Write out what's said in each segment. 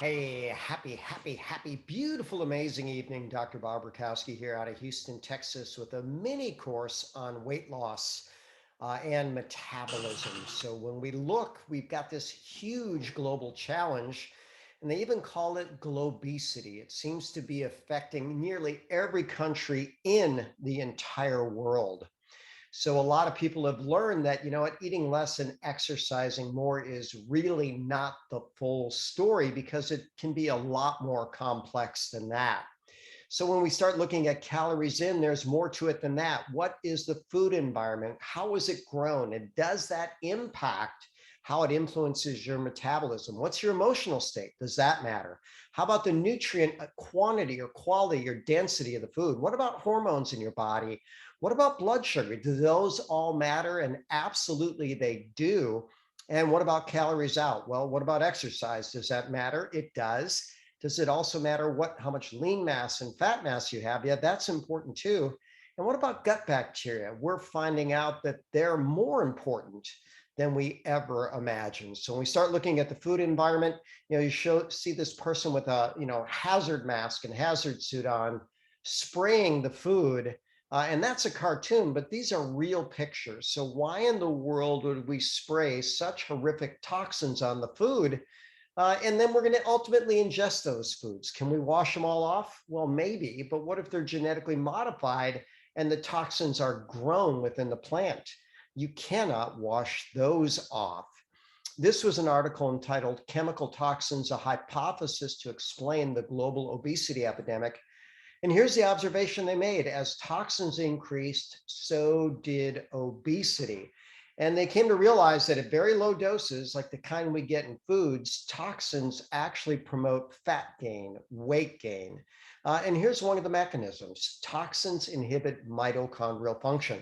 Hey, happy, beautiful, amazing evening. Dr. Bob Rakowski here out of Houston, Texas, with a mini course on weight loss and metabolism. So, when we look, we've got this huge global challenge, and they even call it globesity. It seems to be affecting nearly every country in the entire world. So a lot of people have learned that, eating less and exercising more is really not the full story because it can be a lot more complex than that. So when we start looking at calories in, there's more to it than that. What is the food environment? How is it grown? And does that impact how it influences your metabolism? What's your emotional state? Does that matter? How about the nutrient quantity or quality or density of the food? What about hormones in your body? What about blood sugar? Do those all matter? And absolutely they do. And what about calories out? Well, what about exercise? Does that matter? It does. Does it also matter how much lean mass and fat mass you have? Yeah, that's important too. And what about gut bacteria? We're finding out that they're more important than we ever imagined. So when we start looking at the food environment, see this person with a hazard mask and hazard suit on, spraying the food. And that's a cartoon, but these are real pictures. So why in the world would we spray such horrific toxins on the food? And then we're going to ultimately ingest those foods. Can we wash them all off? Well, maybe, but what if they're genetically modified and the toxins are grown within the plant? You cannot wash those off. This was an article entitled Chemical Toxins, a Hypothesis to Explain the Global Obesity Epidemic. And here's the observation they made: as toxins increased, so did obesity. And they came to realize that at very low doses, like the kind we get in foods, toxins actually promote fat gain, weight gain. And here's one of the mechanisms: toxins inhibit mitochondrial function.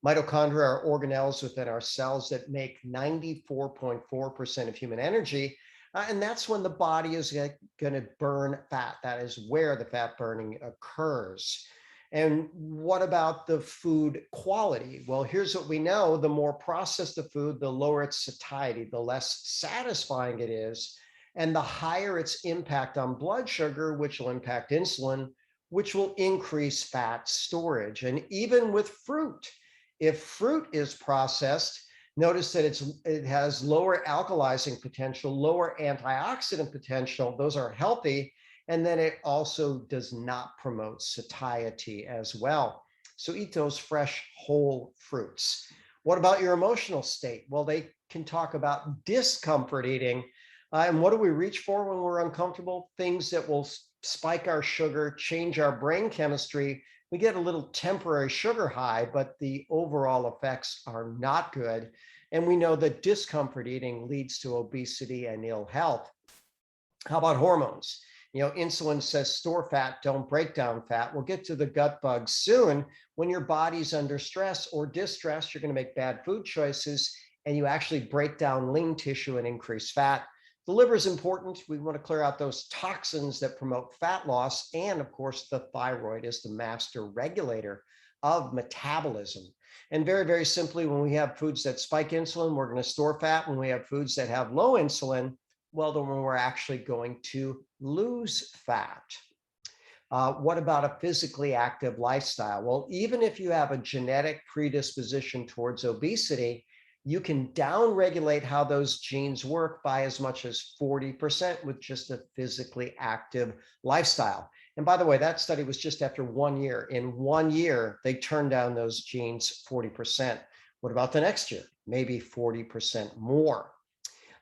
Mitochondria are organelles within our cells that make 94.4% of human energy. And that's when the body is going to burn fat. That is where the fat burning occurs. And what about the food quality? Well, here's what we know: the more processed the food, the lower its satiety, the less satisfying it is, and the higher its impact on blood sugar, which will impact insulin, which will increase fat storage. And even with fruit, if fruit is processed, notice that it has lower alkalizing potential, lower antioxidant potential. Those are healthy. And then it also does not promote satiety as well. So eat those fresh, whole fruits. What about your emotional state? Well, they can talk about discomfort eating. And what do we reach for when we're uncomfortable? Things that will spike our sugar, change our brain chemistry. We get a little temporary sugar high, but the overall effects are not good. And we know that discomfort eating leads to obesity and ill health. How about hormones? Insulin says store fat, don't break down fat. We'll get to the gut bugs soon. When your body's under stress or distress, you're going to make bad food choices and you actually break down lean tissue and increase fat. The liver is important. We want to clear out those toxins that promote fat loss. And of course, the thyroid is the master regulator of metabolism. And very, very simply, when we have foods that spike insulin, we're going to store fat. When we have foods that have low insulin, well, then we're actually going to lose fat. What about a physically active lifestyle? Well, even if you have a genetic predisposition towards obesity, you can downregulate how those genes work by as much as 40% with just a physically active lifestyle. And by the way, that study was just after 1 year. In 1 year, they turned down those genes 40%. What about the next year? Maybe 40% more.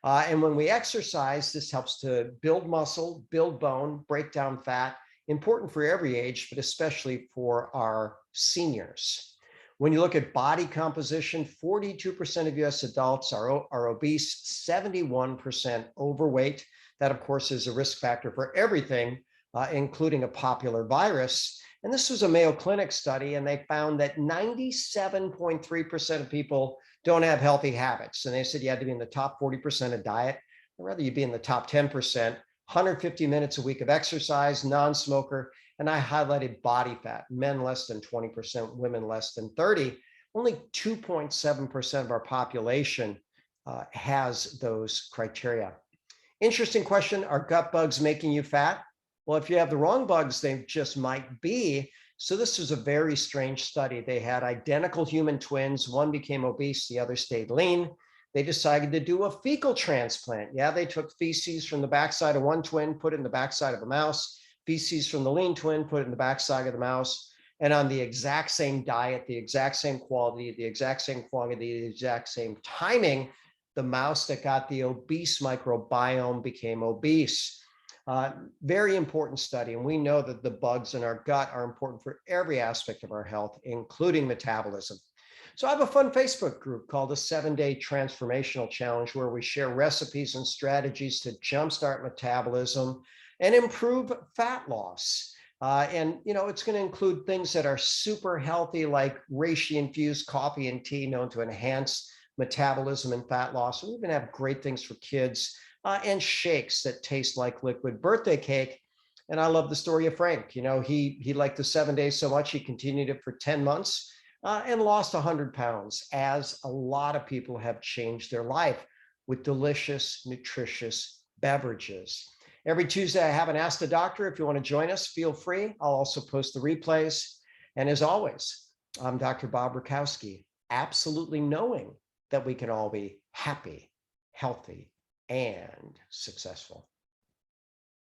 And when we exercise, this helps to build muscle, build bone, break down fat, important for every age, but especially for our seniors. When you look at body composition, 42% of US adults are obese, 71% overweight. That, of course, is a risk factor for everything, including a popular virus. And this was a Mayo Clinic study, and they found that 97.3% of people don't have healthy habits. And they said you had to be in the top 40% of diet, or rather you be in the top 10%, 150 minutes a week of exercise, non-smoker. And I highlighted body fat: men less than 20%, women less than 30. Only 2.7% of our population has those criteria. Interesting question. Are gut bugs making you fat? Well, if you have the wrong bugs, they just might be. So this was a very strange study. They had identical human twins. One became obese, the other stayed lean. They decided to do a fecal transplant. Yeah, they took feces from the backside of one twin, put it in the backside of a mouse, feces from the lean twin, put it in the backside of the mouse. And on the exact same diet, the exact same quality, the exact same quantity, the exact same timing, the mouse that got the obese microbiome became obese. Uh, Very important study. And we know that the bugs in our gut are important for every aspect of our health, including metabolism. So I have a fun Facebook group called the 7-Day Transformational Challenge, where we share recipes and strategies to jumpstart metabolism and improve fat loss. And it's going to include things that are super healthy, like reishi infused coffee and tea, known to enhance metabolism and fat loss. We even have great things for kids, and shakes that taste like liquid birthday cake. And I love the story of Frank. He liked the 7 days so much he continued it for 10 months, and lost 100 pounds, as a lot of people have changed their life with delicious, nutritious beverages. Every Tuesday, I have an Ask the Doctor. If you want to join us, feel free. I'll also post the replays. And as always, I'm Dr. Bob Rakowski, absolutely knowing that we can all be happy, healthy, and successful.